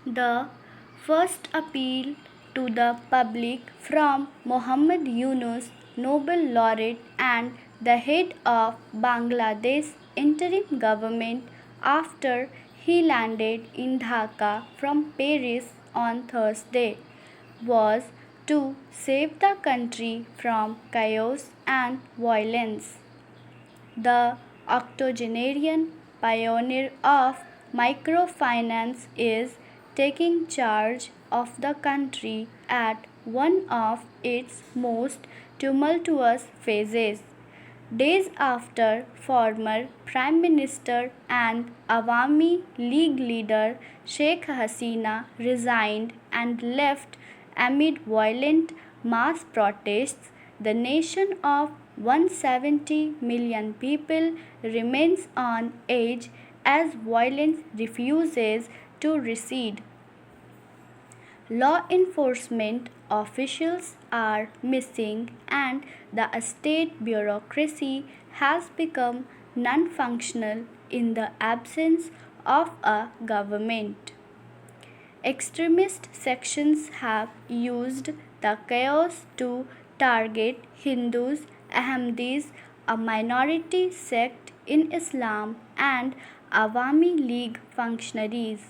The first appeal to the public from Muhammad Yunus, Nobel laureate and the head of Bangladesh interim government after he landed in Dhaka from Paris on Thursday, was to save the country from chaos and violence. The octogenarian pioneer of microfinance is taking charge of the country at one of its most tumultuous phases. Days after former Prime Minister and Awami League leader Sheikh Hasina resigned and left amid violent mass protests, the nation of 170 million people remains on edge as violence refuses to recede. Law enforcement officials are missing, and the state bureaucracy has become non functional in the absence of a government. Extremist sections have used the chaos to target Hindus, Ahmadis, a minority sect in Islam, and Awami League functionaries.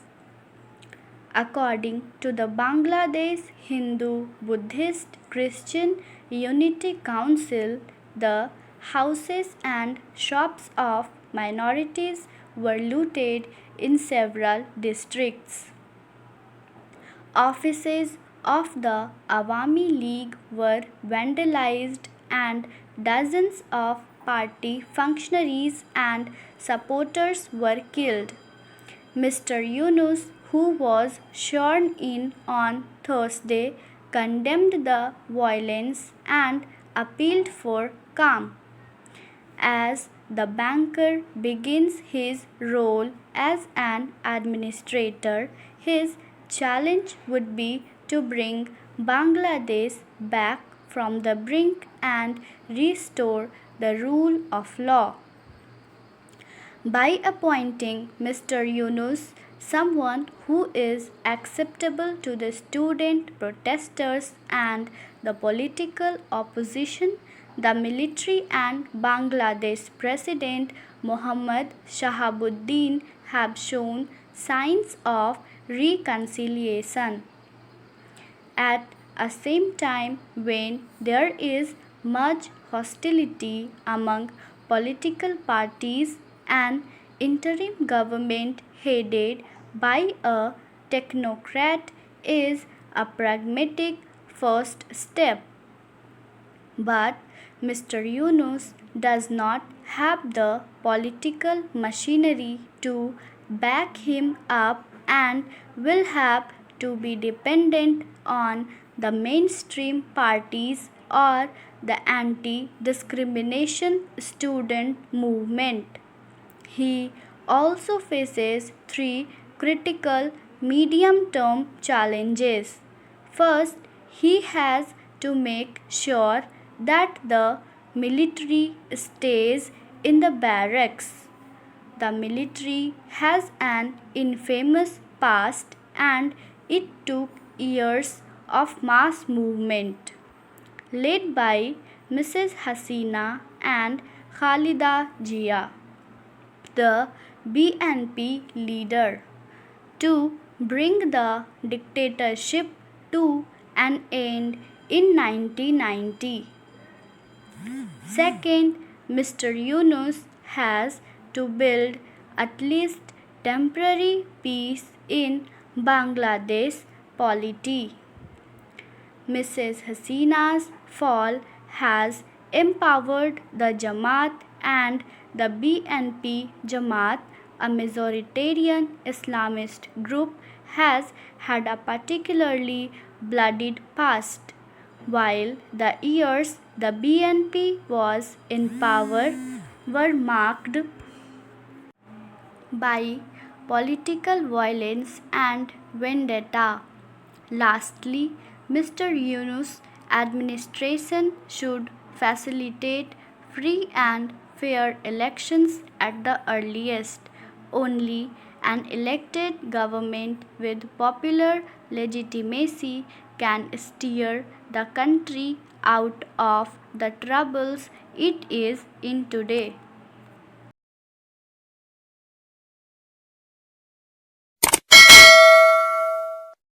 According to the Bangladesh Hindu Buddhist Christian Unity Council, the houses and shops of minorities were looted in several districts. Offices of the Awami League were vandalized and dozens of party functionaries and supporters were killed. Mr. Yunus, who was sworn in on Thursday, condemned the violence and appealed for calm. As the banker begins his role as an administrator, his challenge would be to bring Bangladesh back from the brink and restore the rule of law. By appointing Mr. Yunus, someone who is acceptable to the student protesters and the political opposition, the military and Bangladesh President Mohammad Shahabuddin have shown signs of reconciliation. At the same time, when there is much hostility among political parties, an interim government headed by a technocrat is a pragmatic first step. But Mr. Yunus does not have the political machinery to back him up and will have to be dependent on the mainstream parties or the anti discrimination student movement. He also faces three critical medium term challenges. First, he has to make sure that the military stays in the barracks. The military has an infamous past, and it took years of mass movement, led by Mrs. Hasina and Khalida Jia, the BNP leader, to bring the dictatorship to an end in 1990. Second, Mr. Yunus has to build at least temporary peace in Bangladesh polity. Mrs. Hasina's fall has empowered the Jamaat, and the BNP Jamaat, a majoritarian Islamist group, has had a particularly bloodied past. While the years the BNP was in power were marked by political violence and vendetta. Lastly, Mr. Yunus' administration should facilitate free and fair elections at the earliest. Only An elected government with popular legitimacy can steer the country out of the troubles it is in today.